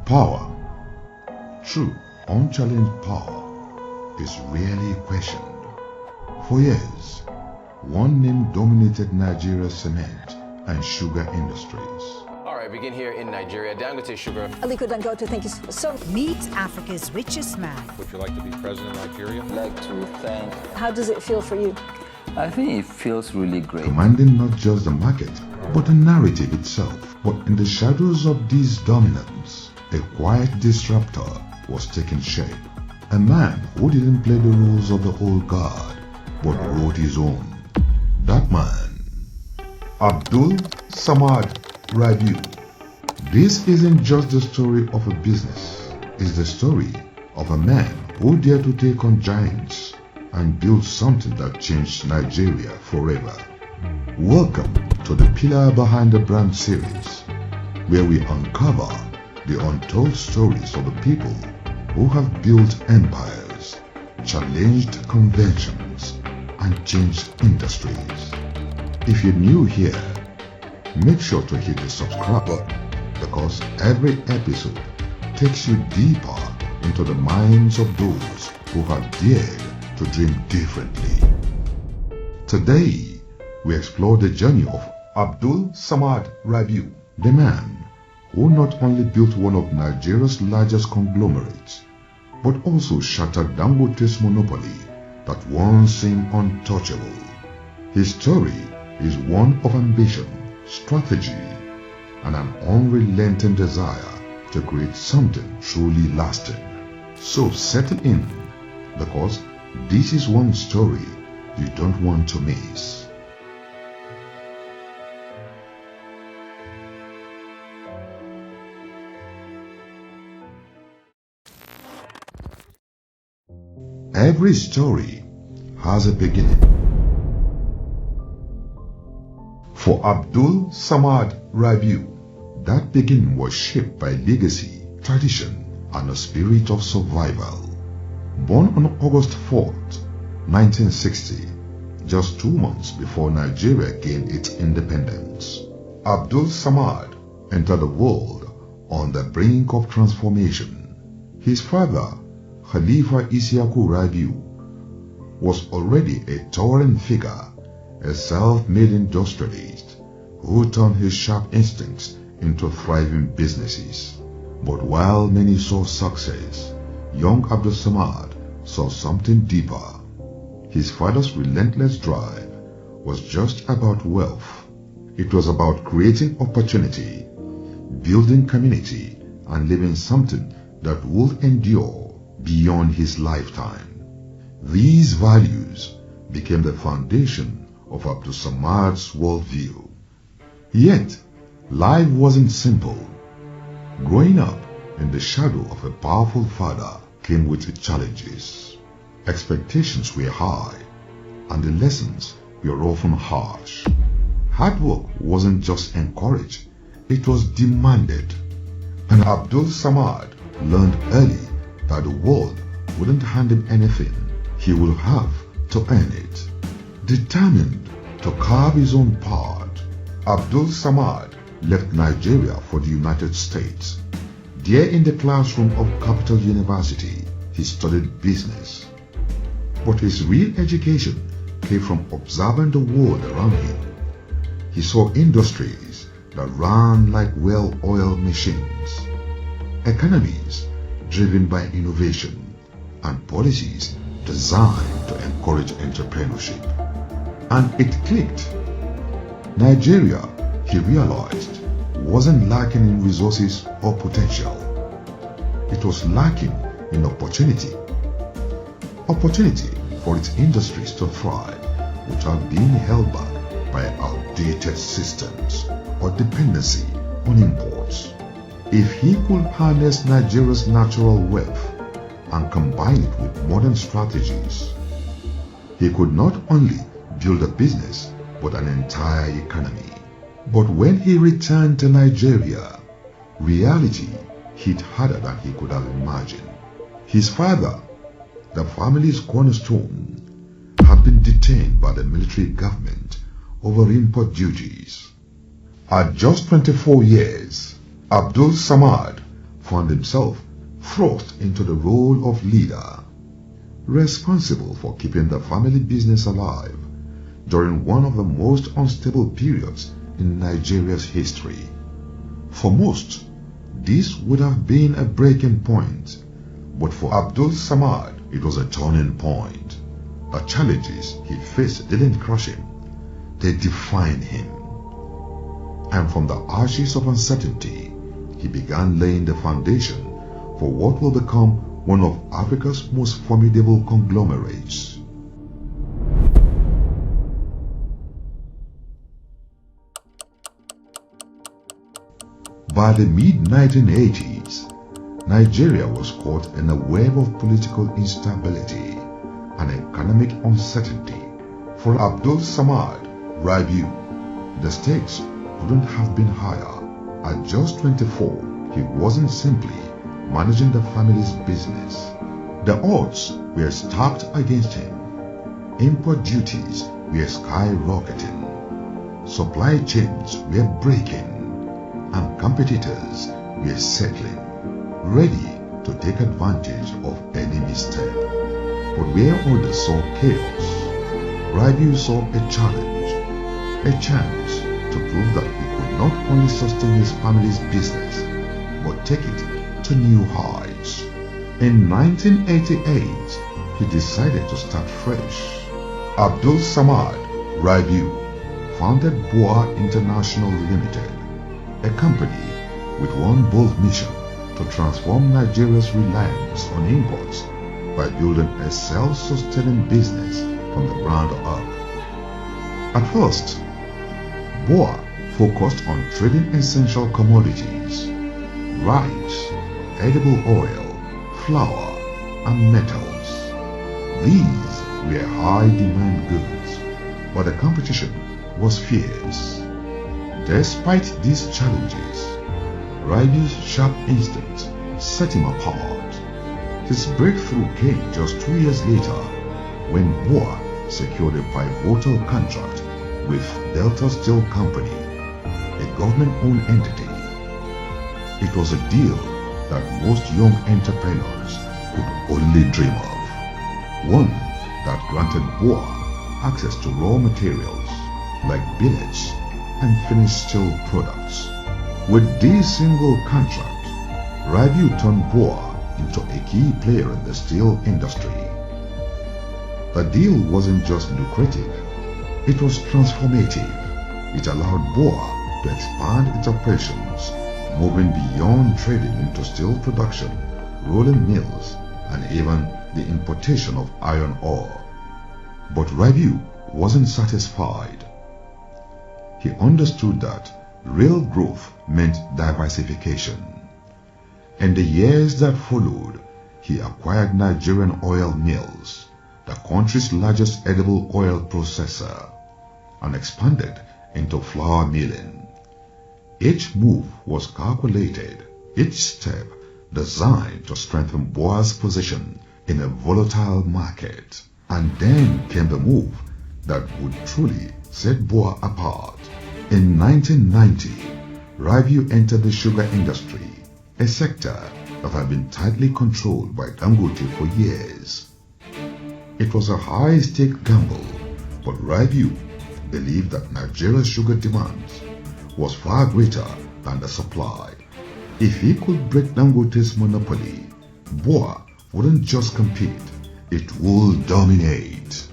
Power, true, unchallenged power, is rarely questioned. For years, one name dominated Nigeria's cement and sugar industries. All right, begin here in Nigeria. Dangote Sugar. Aliko Dangote, thank you so much. Meet Africa's richest man. Would you like to be president of Nigeria? I'd like to thank. How does it feel for you? I think it feels really great. Commanding not just the market, but the narrative itself. But in the shadows of this dominance, a quiet disruptor was taking shape. A man who didn't play the rules of the old guard, but wrote his own. That man, Abdul Samad Rabiu. This isn't just the story of a business. It's the story of a man who dared to take on giants and build something that changed Nigeria forever. Welcome to the Pillar Behind the Brand series, where we uncover the untold stories of the people who have built empires, challenged conventions, and changed industries. If you're new here, make sure to hit the subscribe button, because every episode takes you deeper into the minds of those who have dared to dream differently. Today, we explore the journey of Abdul Samad Rabiu, the man who not only built one of Nigeria's largest conglomerates, but also shattered Dangote's monopoly that once seemed untouchable. His story is one of ambition, strategy, and an unrelenting desire to create something truly lasting. So settle in, because this is one story you don't want to miss. Every story has a beginning. For Abdul Samad Rabiu, that beginning was shaped by legacy, tradition, and a spirit of survival. Born on August 4th, 1960, just 2 months before Nigeria gained its independence, Abdul Samad entered the world on the brink of transformation. His father, Khalifa Isiaku Rabiu, was already a towering figure, a self-made industrialist who turned his sharp instincts into thriving businesses. But while many saw success, young Abdul Samad saw something deeper. His father's relentless drive was just about wealth. It was about creating opportunity, building community, and leaving something that would endure beyond his lifetime. These values became the foundation of Abdul Samad's worldview. Yet, life wasn't simple. Growing up in the shadow of a powerful father came with its challenges. Expectations were high, and the lessons were often harsh. Hard work wasn't just encouraged, it was demanded. And Abdul Samad learned early that the world wouldn't hand him anything. He would have to earn it. Determined to carve his own path, Abdul Samad left Nigeria for the United States. There in the classroom of Capital University, he studied business. But his real education came from observing the world around him. He saw industries that ran like well-oiled machines, economies driven by innovation, and policies designed to encourage entrepreneurship. And it clicked. Nigeria, he realized, wasn't lacking in resources or potential. It was lacking in opportunity. Opportunity for its industries to thrive without being held back by outdated systems or dependency on imports. If he could harness Nigeria's natural wealth and combine it with modern strategies, he could not only build a business but an entire economy. But when he returned to Nigeria, reality hit harder than he could have imagined. His father, the family's cornerstone, had been detained by the military government over import duties. At just 24 years, Abdul Samad found himself thrust into the role of leader, responsible for keeping the family business alive during one of the most unstable periods in Nigeria's history. For most, this would have been a breaking point, but for Abdul Samad, it was a turning point. The challenges he faced didn't crush him, they defined him. And from the ashes of uncertainty, he began laying the foundation for what will become one of Africa's most formidable conglomerates. By the mid-1980s, Nigeria was caught in a web of political instability and economic uncertainty. For Abdul Samad Rabiu, the stakes couldn't have been higher. At just 24, he wasn't simply managing the family's business. The odds were stacked against him. Import duties were skyrocketing. Supply chains were breaking. And competitors were settling, ready to take advantage of any mistake. But where others saw chaos, Rabiu saw a challenge, a chance to prove that he could not only sustain his family's business, but take it to new heights. In 1988, he decided to start fresh. Abdul Samad Rabiu founded BUA International Limited, a company with one bold mission to transform Nigeria's reliance on imports by building a self-sustaining business from the ground up. At first, BUA focused on trading essential commodities, rice, edible oil, flour, and metals. These were high-demand goods, but the competition was fierce. Despite these challenges, Rabiu's sharp instincts set him apart. His breakthrough came just 2 years later when BUA secured a pivotal contract with Delta Steel Company, a government-owned entity. It was a deal that most young entrepreneurs could only dream of. One that granted BUA access to raw materials like billets and finished steel products. With this single contract, Rabiu turned BUA into a key player in the steel industry. The deal wasn't just lucrative, it was transformative. It allowed BUA to expand its operations, moving beyond trading into steel production, rolling mills, and even the importation of iron ore. But Rabiu wasn't satisfied. He understood that real growth meant diversification. In the years that followed, he acquired Nigerian Oil Mills, the country's largest edible oil processor, and expanded into flour milling. Each move was calculated, each step designed to strengthen BUA's position in a volatile market. And then came the move that would truly set BUA apart. In 1990, Rabiu entered the sugar industry, a sector that had been tightly controlled by Dangote for years. It was a high-stake gamble, but Rabiu believed that Nigeria's sugar demand was far greater than the supply. If he could break Dangote's monopoly, BUA wouldn't just compete, it would dominate.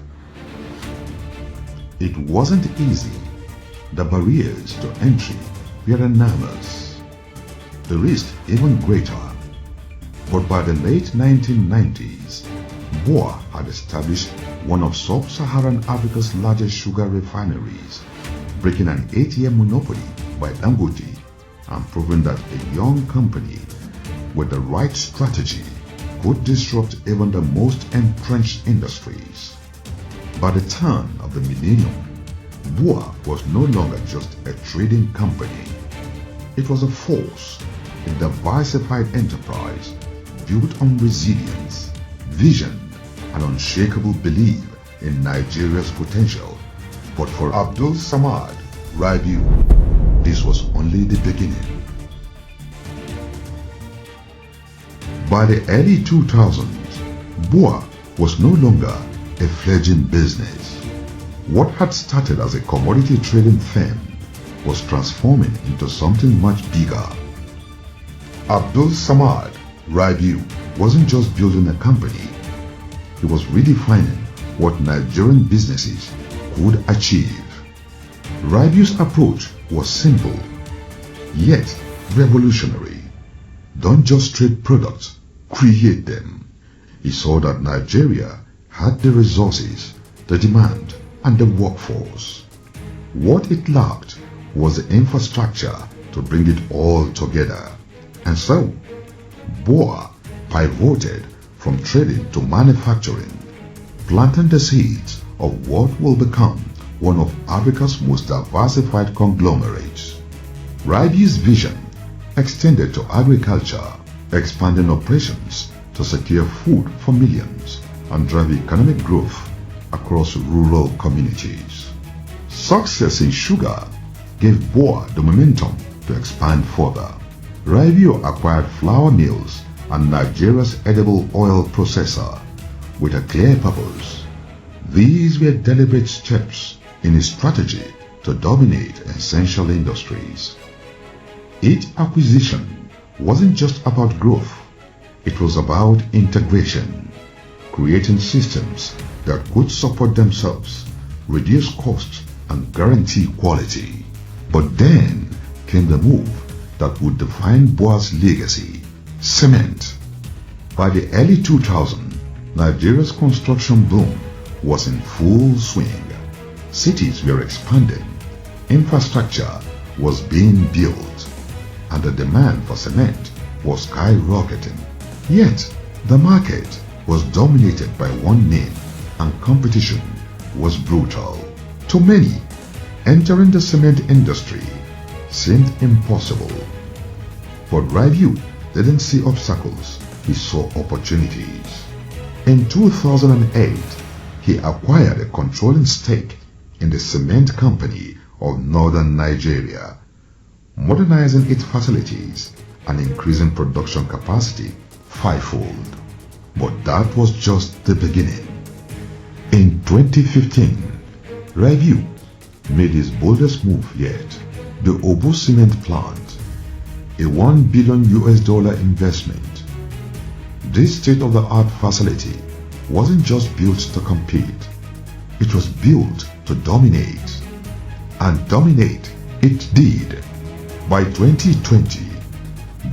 It wasn't easy. The barriers to entry were enormous, the risk even greater. But by the late 1990s, BUA had established one of sub-Saharan Africa's largest sugar refineries, breaking an 8-year monopoly by Dangote and proving that a young company with the right strategy could disrupt even the most entrenched industries. By the turn of the millennium, BUA was no longer just a trading company. It was a force, a diversified enterprise built on resilience, vision, and unshakable belief in Nigeria's potential. But for Abdul Samad Rabiu, this was only the beginning. By the early 2000s, BUA was no longer a fledgling business. What had started as a commodity trading firm was transforming into something much bigger. Abdul Samad Rabiu wasn't just building a company, he was redefining what Nigerian businesses could achieve. Rabiu's approach was simple, yet revolutionary. Don't just trade products, create them. He saw that Nigeria had the resources, the demand, and the workforce. What it lacked was the infrastructure to bring it all together. And so, BUA pivoted from trading to manufacturing, planting the seeds of what will become one of Africa's most diversified conglomerates. Rabiu's vision extended to agriculture, expanding operations to secure food for millions and drive economic growth across rural communities. Success in sugar gave BUA the momentum to expand further. Rabiu acquired flour mills and Nigeria's edible oil processor with a clear purpose. These were deliberate steps in his strategy to dominate essential industries. Each acquisition wasn't just about growth, it was about integration, creating systems that could support themselves, reduce costs, and guarantee quality. But then came the move that would define BUA's legacy: cement. By the early 2000s, Nigeria's construction boom was in full swing. Cities were expanding, infrastructure was being built, and the demand for cement was skyrocketing. Yet, the market was dominated by one name and competition was brutal. To many, entering the cement industry seemed impossible. But Rabiu didn't see obstacles, he saw opportunities. In 2008, he acquired a controlling stake in the cement company of northern Nigeria, modernizing its facilities and increasing production capacity fivefold. But that was just the beginning. In 2015, Rabiu made his boldest move yet, the Obu Cement Plant, a $1 billion investment. This state-of-the-art facility wasn't just built to compete, it was built to dominate. And dominate it did. By 2020,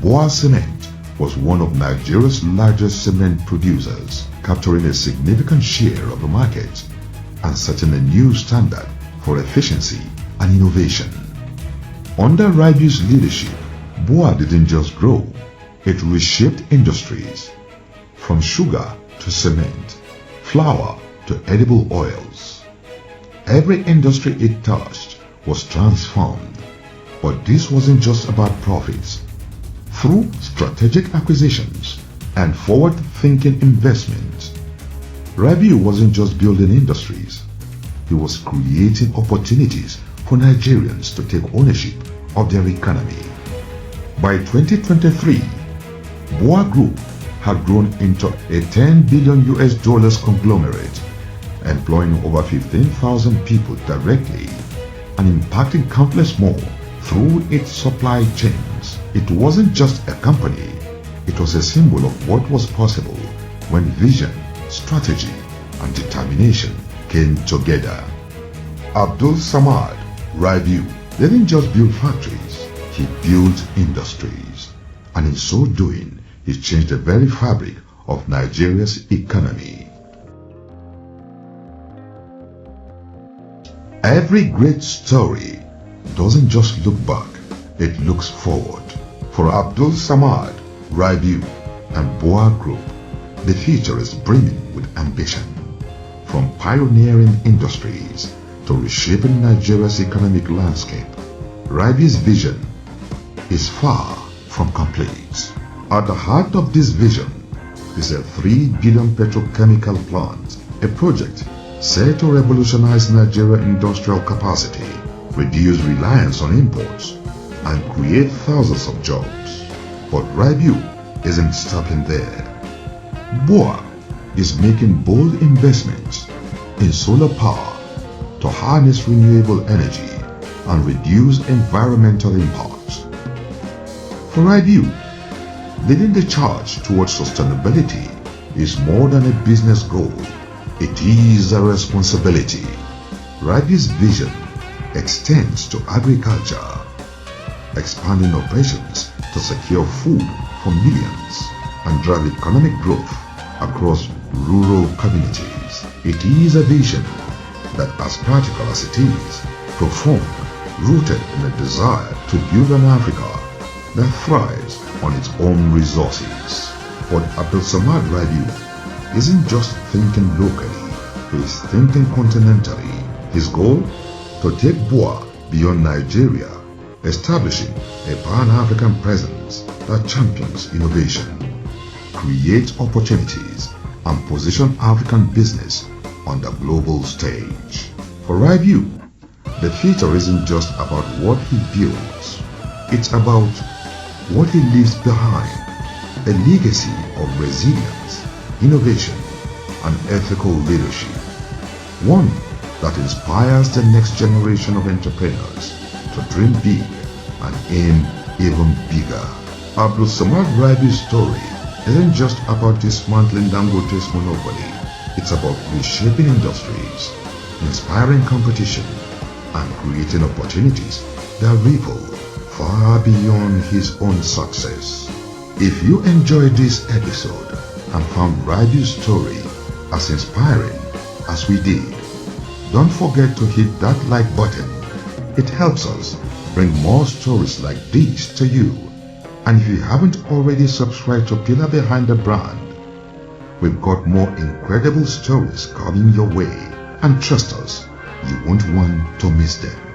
BUA Cement was one of Nigeria's largest cement producers, capturing a significant share of the market and setting a new standard for efficiency and innovation. Under Rabiu's leadership, BUA didn't just grow, it reshaped industries, from sugar to cement, flour to edible oils. Every industry it touched was transformed. But this wasn't just about profits. Through strategic acquisitions and forward-thinking investments, Rabiu wasn't just building industries, he was creating opportunities for Nigerians to take ownership of their economy. By 2023, BUA Group had grown into a $10 billion conglomerate, employing over 15,000 people directly and impacting countless more through its supply chains. It wasn't just a company, it was a symbol of what was possible when vision, strategy, and determination came together. Abdul Samad Rabiu didn't just build factories, he built industries. And in so doing, he changed the very fabric of Nigeria's economy. Every great story doesn't just look back, it looks forward. For Abdul Samad Rabiu and BUA Group, the future is brimming with ambition. From pioneering industries to reshaping Nigeria's economic landscape, Rabiu's vision is far from complete. At the heart of this vision is a $3 billion petrochemical plant, a project set to revolutionize Nigeria's industrial capacity, reduce reliance on imports, and create thousands of jobs. But Rabiu isn't stopping there. BUA is making bold investments in solar power to harness renewable energy and reduce environmental impacts. For Rabiu, leading the charge towards sustainability is more than a business goal. It is a responsibility. Rabiu's vision extends to agriculture, expanding operations to secure food for millions and drive economic growth across rural communities. It is a vision that, as practical as it is, profound, rooted in a desire to build an Africa that thrives on its own resources. But Abdul Samad Rabiu isn't just thinking locally, he is thinking continentally. His goal? To take BUA beyond Nigeria, establishing a Pan-African presence that champions innovation, creates opportunities, and position African business on the global stage. For Rabiu, the future isn't just about what he builds, it's about what he leaves behind, a legacy of resilience, innovation, and ethical leadership. One that inspires the next generation of entrepreneurs to dream big and aim even bigger. Abdul Samad Rabiu's story isn't just about dismantling Dangote's monopoly. It's about reshaping industries, inspiring competition, and creating opportunities that ripple far beyond his own success. If you enjoyed this episode and found Rabiu's story as inspiring as we did, don't forget to hit that like button. It helps us bring more stories like these to you. And if you haven't already subscribed to Pillar Behind the Brand, we've got more incredible stories coming your way. And trust us, you won't want to miss them.